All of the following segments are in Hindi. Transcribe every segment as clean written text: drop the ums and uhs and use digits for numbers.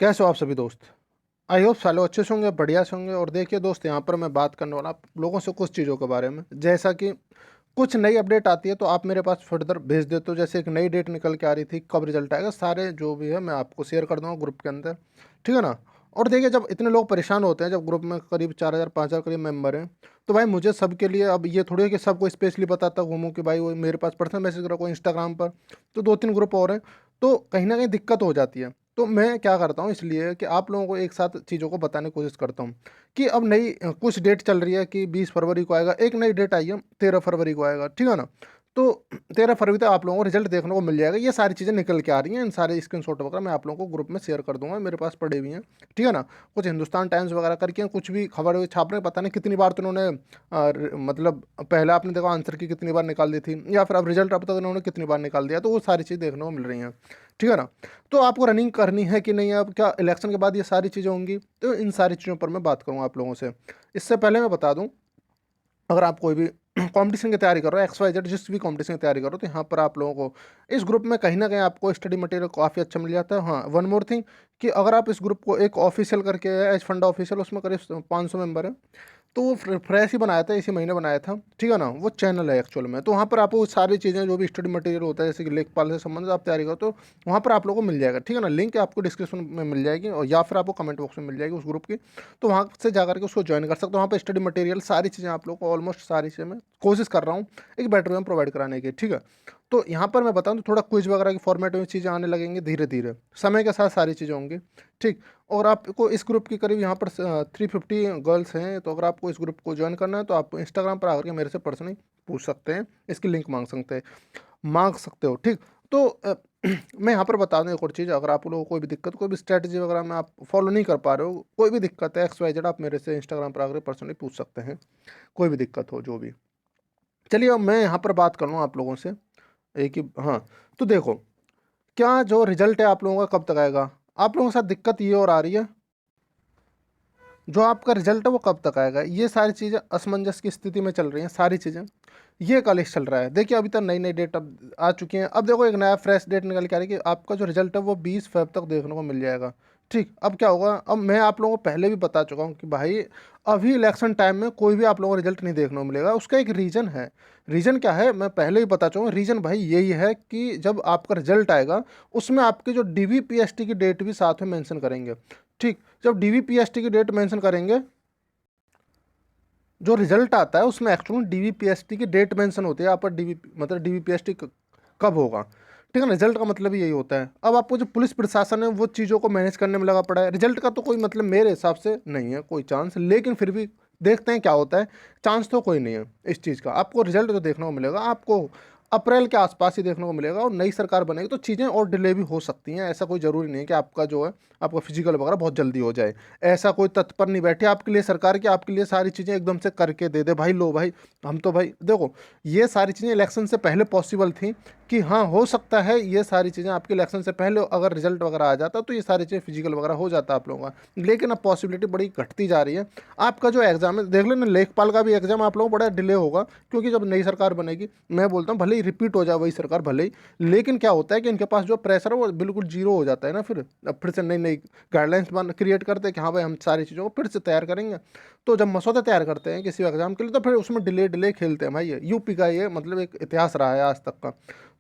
कैसे हो आप सभी दोस्त। आई होप सालों अच्छे से होंगे, बढ़िया से होंगे। और देखिए दोस्त, यहाँ पर मैं बात करने वाला आप लोगों से कुछ चीज़ों के बारे में, जैसा कि कुछ नई अपडेट आती है तो आप मेरे पास फर्दर भेज देते हो। जैसे एक नई डेट निकल के आ रही थी, कब रिजल्ट आएगा, सारे जो भी है मैं आपको शेयर कर दूंगा ग्रुप के अंदर, ठीक है ना। और देखिए, जब इतने लोग परेशान होते हैं, जब ग्रुप में करीब 4,000 5,000 करीब मेंबर हैं, तो भाई मुझे सबके लिए अब ये थोड़ी है कि सबको स्पेशली बताता घूमूं कि भाई वो मेरे पास पर्सनल मैसेज करो, कोई इंस्टाग्राम पर, तो 2 3 ग्रुप और हैं, तो कहीं ना कहीं दिक्कत हो जाती है। तो मैं क्या करता हूँ, इसलिए कि आप लोगों को एक साथ चीज़ों को बताने की कोशिश करता हूँ कि अब नई कुछ डेट चल रही है कि 20 फरवरी को आएगा, एक नई डेट आई है 13 फरवरी को आएगा, ठीक है ना। तो 13 फरवरी तक आप लोगों को रिजल्ट देखने को मिल जाएगा। ये सारी चीज़ें निकल के आ रही हैं, इन सारे स्क्रीनशॉट वगैरह मैं आप लोगों को ग्रुप में शेयर कर दूंगा, मेरे पास पड़े हुए हैं, ठीक है ना। कुछ हिंदुस्तान टाइम्स वगैरह करके कुछ भी खबर छाप रहे हैं, पता नहीं कितनी बार तो उन्होंने मतलब पहले आपने देखा आंसर की कितनी बार निकाल दी थी, या फिर अब रिजल्ट अब तक उन्होंने कितनी बार निकाल दिया, तो वो सारी चीज़ देखने को मिल रही हैं, ठीक है ना। तो आपको रनिंग करनी है कि नहीं, अब क्या इलेक्शन के बाद ये सारी चीज़ें होंगी, तो इन सारी चीज़ों पर मैं बात करूँगा आप लोगों से। इससे पहले मैं बता दूँ, अगर आप कोई भी कंपटीशन की तैयारी कर रहे हो, एक्स वाई जेड जिस भी कंपटीशन की तैयारी करो, तो यहाँ पर आप लोगों को इस ग्रुप में कहीं ना कहीं आपको स्टडी मटेरियल काफ़ी अच्छा मिल जाता है। हाँ, वन मोर थिंग, कि अगर आप इस ग्रुप को एक ऑफिशियल करके है, एज फंडा ऑफिशियल, उसमें करीब 500 मेंबर है, तो वो फ्रेश ही बनाया था, इसी महीने बनाया था, ठीक है ना। वो चैनल है एक्चुअल में, तो वहाँ पर आपको सारी चीज़ें जो भी स्टडी मटेरियल होता है, जैसे कि लेखपाल से संबंधित आप तैयारी करो, तो वहाँ पर आप लोगों को मिल जाएगा, ठीक है ना। लिंक आपको डिस्क्रिप्शन में मिल जाएगी, और या फिर आपको कमेंट बॉक्स में मिल जाएगी उस ग्रुप की, तो वहाँ से जाकर के उसको ज्वाइन कर सकते हो। वहाँ पर स्टडी मटेरियल सारी चीज़ें आप लोग को, ऑलमोस्ट सारी चीज़ें मैं कोशिश कर रहा हूँ एक बेटर वे में प्रोवाइड कराने की, ठीक है। तो यहाँ पर मैं बताऊँ तो थोड़ा क्विज वगैरह के फॉर्मेट में चीज़ें आने लगेंगी धीरे धीरे, समय के साथ सारी चीज़ें होंगी, ठीक। और आपको इस ग्रुप की करीब यहाँ पर 350 गर्ल्स हैं, तो अगर आपको इस ग्रुप को ज्वाइन करना है तो आप इंस्टाग्राम पर आकर के मेरे से पर्सनली पूछ सकते हैं, इसकी लिंक मांग सकते हो, ठीक। तो मैं यहाँ पर बता दूँ एक और चीज़, अगर आप लोगों को कोई भी दिक्कत, कोई भी स्ट्रैटेजी वगैरह में आप फॉलो नहीं कर पा रहे हो, कोई भी दिक्कत है एक्स वाई जेड, आप मेरे से इंस्टाग्राम पर आकर पर्सनली पूछ सकते हैं, कोई भी दिक्कत हो जो भी। चलिए अब मैं यहाँ पर बात कर लूँ आप लोगों से, एक ही, हाँ। तो देखो, क्या जो रिजल्ट है आप लोगों का कब तक आएगा, आप लोगों के साथ दिक्कत ये और आ रही है, जो आपका रिजल्ट है वो कब तक आएगा, ये सारी चीज़ें असमंजस की स्थिति में चल रही हैं सारी चीज़ें। ये कॉलेज चल रहा है, देखिए अभी तक नई नई डेट अब आ चुकी हैं। अब देखो एक नया फ्रेश डेट निकल के आ रही है कि आपका जो रिजल्ट है वो 20 फेब तक देखने को मिल जाएगा, ठीक। अब क्या होगा, अब मैं आप लोगों को पहले भी बता चुका हूँ कि भाई अभी इलेक्शन टाइम में कोई भी आप लोगों को रिजल्ट नहीं देखने को मिलेगा, उसका एक रीज़न है। रीज़न क्या है, मैं पहले ही बता चुका हूँ। रीज़न भाई यही है कि जब आपका रिजल्ट आएगा, उसमें आपके जो DVPST की डेट भी साथ में मेंशन करेंगे, ठीक। जब DVPST की डेट मेंशन करेंगे, जो रिजल्ट आता है उसमें एक्चुअली DVPST की डेट मेंशन होती है, यहाँ पर डीवी मतलब DVPST कब होगा, ठीक है ना। रिजल्ट का मतलब ही यही होता है। अब आपको जो पुलिस प्रशासन है वो चीज़ों को मैनेज करने में लगा पड़ा है, रिजल्ट का तो कोई मतलब मेरे हिसाब से नहीं है कोई चांस, लेकिन फिर भी देखते हैं क्या होता है। चांस तो कोई नहीं है इस चीज़ का, आपको रिजल्ट जो देखने को मिलेगा आपको अप्रैल के आसपास ही देखने को मिलेगा, और नई सरकार बनेगी तो चीज़ें और डिले भी हो सकती हैं। ऐसा कोई ज़रूरी नहीं है कि आपका जो है आपका फिजिकल वगैरह बहुत जल्दी हो जाए। ऐसा कोई तत्पर नहीं बैठे आपके लिए सरकार की, आपके लिए सारी चीज़ें एकदम से करके दे दे भाई, लो भाई हम तो भाई देखो, ये सारी चीज़ें इलेक्शन से पहले पॉसिबल थी कि हाँ हो सकता है ये सारी चीज़ें आपके इलेक्शन से पहले अगर रिजल्ट वगैरह आ जाता तो ये सारी चीज़ें फिजिकल वगैरह हो जाता आप लोगों का, लेकिन अब पॉसिबिलिटी बड़ी घटती जा रही है। आपका जो एग्जाम है देख लेना, लेखपाल का भी एग्जाम आप लोगों को बड़ा डिले होगा, क्योंकि जब नई सरकार बनेगी, मैं बोलता हूँ भले ही रिपीट हो जाए वही सरकार भले ही, लेकिन क्या होता है कि इनके पास जो प्रेशर है वो बिल्कुल जीरो हो जाता है ना। फिर अब फिर से नई नई गाइडलाइंस बन क्रिएट करते हैं कि हाँ भाई हम सारी चीज़ों को फिर से तैयार करेंगे। तो जब मसौदा तैयार करते हैं किसी एग्जाम के लिए, तो फिर उसमें डिले डिले खेलते हैं भाई। ये यूपी का ये मतलब एक इतिहास रहा है आज तक का।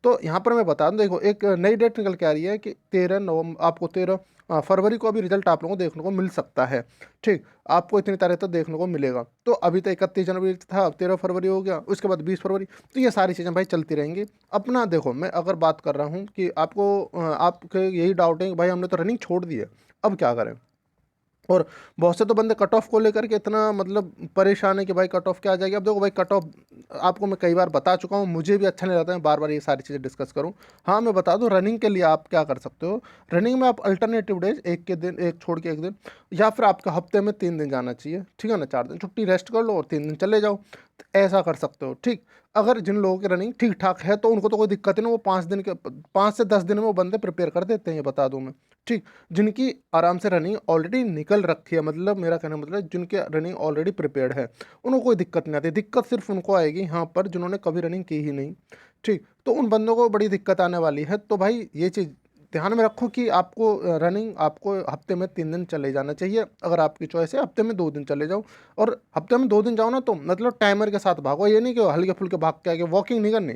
तो यहाँ पर मैं बता दूँ, देखो एक नई डेट निकल के आ रही है कि 13 नवंबर, आपको 13 फरवरी को अभी रिजल्ट आप लोगों को देखने को मिल सकता है, ठीक। आपको इतनी तारीख तक देखने को मिलेगा। तो अभी तो 31 जनवरी था, अब 13 फरवरी हो गया, उसके बाद 20 फरवरी, तो ये सारी चीज़ें भाई चलती रहेंगी। अपना देखो, मैं अगर बात कर रहा हूँ कि आपको आपके यही डाउट है कि भाई हमने तो रनिंग छोड़ दी है, अब क्या करें। और बहुत से तो बंदे कट ऑफ को लेकर के इतना मतलब परेशान है कि भाई कट ऑफ क्या आ जाएगी। अब देखो भाई, कट ऑफ आपको मैं कई बार बता चुका हूँ, मुझे भी अच्छा नहीं लगता है बार बार ये सारी चीज़ें डिस्कस करूँ। हाँ मैं बता दूँ, रनिंग के लिए आप क्या कर सकते हो, रनिंग में आप अल्टरनेटिव डेज, एक के दिन एक छोड़ के एक दिन, या फिर आपका हफ्ते में 3 दिन जाना चाहिए, ठीक है ना। 4 दिन छुट्टी रेस्ट कर लो और 3 दिन चले जाओ, तो ऐसा कर सकते हो, ठीक। अगर जिन लोगों की रनिंग ठीक ठाक है तो उनको तो कोई दिक्कत ही नहीं, वो 5 दिन के 5 से 10 दिन में वो बंदे प्रिपेयर कर देते हैं, ये बता दूँ मैं, ठीक। जिनकी आराम से रनिंग ऑलरेडी निकल रखी है, मतलब मेरा कहने का मतलब जिनके रनिंग ऑलरेडी प्रिपेयर्ड है, उनको कोई दिक्कत नहीं आती। दिक्कत सिर्फ उनको आएगी यहाँ पर जिन्होंने कभी रनिंग की ही नहीं, ठीक। तो उन बंदों को बड़ी दिक्कत आने वाली है। तो भाई ये चीज़ ध्यान में रखो कि आपको रनिंग आपको हफ्ते में 3 दिन चले जाना चाहिए। अगर आपकी चॉइस है हफ्ते में 2 दिन चले जाओ, और हफ्ते में 2 दिन जाओ ना तो मतलब टाइमर के साथ भागो, ये नहीं कि हल्के-फुल्के भाग के आगे वॉकिंग नहीं करनी।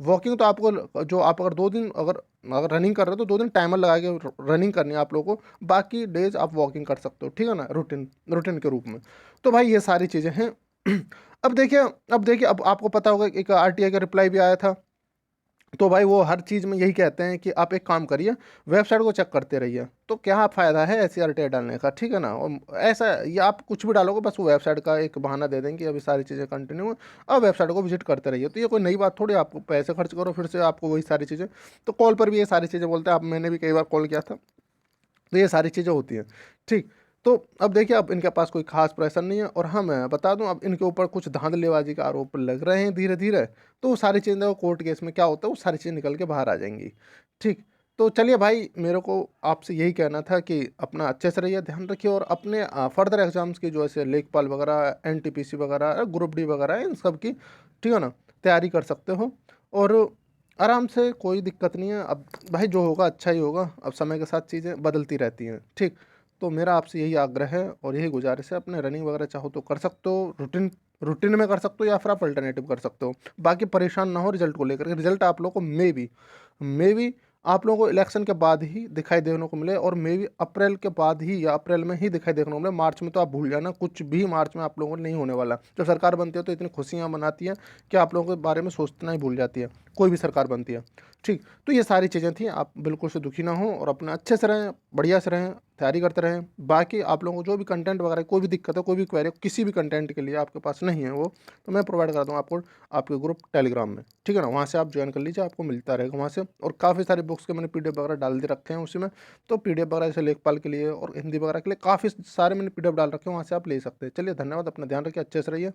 वॉकिंग तो आपको जो आप अगर 2 दिन अगर अगर रनिंग कर रहे हो तो 2 दिन टाइमर लगा के रनिंग करनी है आप लोगों को, बाकी डेज़ आप वॉकिंग कर सकते हो, ठीक है ना? रूटीन रूटीन के रूप में। तो भाई ये सारी चीज़ें हैं। अब देखिए अब आपको पता होगा एक आरटीआई का रिप्लाई भी आया था। तो भाई वो हर चीज़ में यही कहते हैं कि आप एक काम करिए, वेबसाइट को चेक करते रहिए। तो क्या फ़ायदा है ऐसी आरटीआई डालने का, ठीक है ना? ऐसा ये आप कुछ भी डालोगे बस वो वेबसाइट का एक बहाना दे देंगे कि अभी सारी चीज़ें कंटिन्यू हैं, अब वेबसाइट को विजिट करते रहिए। तो ये कोई नई बात थोड़ी, आपको पैसे खर्च करो फिर से आपको वही सारी चीज़ें। तो कॉल पर भी ये सारी चीज़ें बोलते हैं, अब मैंने भी कई बार कॉल किया था। तो ये सारी चीज़ें होती हैं, ठीक। तो अब देखिए अब इनके पास कोई ख़ास प्रेशर नहीं है, और हाँ, मैं बता दूँ अब इनके ऊपर कुछ धांधलीबाज़ी के आरोप लग रहे हैं धीरे-धीरे। तो वो सारी चीज़ें कोर्ट केस में क्या होता है वो सारी चीज़ें निकल के बाहर आ जाएँगी, ठीक। तो चलिए भाई, मेरे को आपसे यही कहना था कि अपना अच्छे से रहिए, ध्यान रखिए, और अपने फ़र्दर एग्ज़ाम्स की जो ऐसे लेखपाल वगैरह, एनटीपीसी वगैरह, ग्रुप डी वगैरह इन सब की, ठीक है ना, तैयारी कर सकते हो। और आराम से, कोई दिक्कत नहीं है। अब भाई जो होगा अच्छा ही होगा, अब समय के साथ चीज़ें बदलती रहती हैं, ठीक। तो मेरा आपसे यही आग्रह है और यही गुजारिश है, अपने रनिंग वगैरह चाहो तो कर सकते हो, रूटीन रूटीन में कर सकते हो, या फिर आप अल्टरनेटिव कर सकते हो। बाकी परेशान ना हो रिजल्ट को लेकर के, रिजल्ट आप लोगों को मे बी आप लोगों को इलेक्शन के बाद ही दिखाई देने को मिले, और मे बी अप्रैल के बाद ही या अप्रैल में ही दिखाई देखने को मिले। मार्च में तो आप भूल जाना, कुछ भी मार्च में आप लोगों को नहीं होने वाला। जब सरकार बनती है तो इतनी खुशियाँ मनाती है कि आप लोगों के बारे में सोचना ही भूल जाती है, कोई भी सरकार बनती है, ठीक। तो ये सारी चीज़ें थी, आप बिल्कुल से दुखी ना हो, और अपना अच्छे से रहें, बढ़िया से रहें, तैयारी करते रहें। बाकी आप लोगों को जो भी कंटेंट वगैरह कोई भी दिक्कत है, कोई भी क्वेरी किसी भी कंटेंट के लिए आपके पास नहीं है वो, तो मैं प्रोवाइड करता हूँ आपको आपके ग्रुप टेलीग्राम में, ठीक है ना? वहाँ से आप ज्वाइन कर लीजिए, आपको मिलता रहेगा वहाँ से। और काफ़ी सारी बुक्स के मैंने पीडीएफ वगैरह डाल दे रखे हैं उसी में। तो पीडीएफ वगैरह जैसे लेखपाल के लिए और हिंदी वगैरह के लिए काफ़ी सारे मैंने पीडीएफ डाल रखे हैं, वहाँ से आप ले सकते हैं। चलिए धन्यवाद, अपना ध्यान रखिए, अच्छे से रहिए।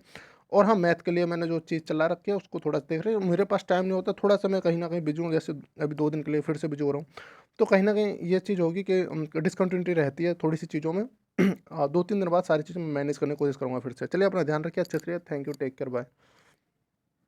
और हाँ, मैथ के लिए मैंने जो चीज़ चला रखी है उसको थोड़ा देख रहे हैं, मेरे पास टाइम नहीं होता, थोड़ा सा मैं कहीं न कहीं बिज़ी हूँ, जैसे अभी 2 दिन के लिए फिर से बिज़ी हो रहा हूँ। तो कहीं न कहीं ये चीज़ होगी कि डिसकंटिन्यूटी रहती है थोड़ी-सी चीज़ों में। 2-3 दिन बाद सारी चीज़ें मैं मैनेज करने की कोशिश करूँगा फिर से। चलिए अपना ध्यान रखिए, अच्छे से रहिए। Thank you, take care, bye.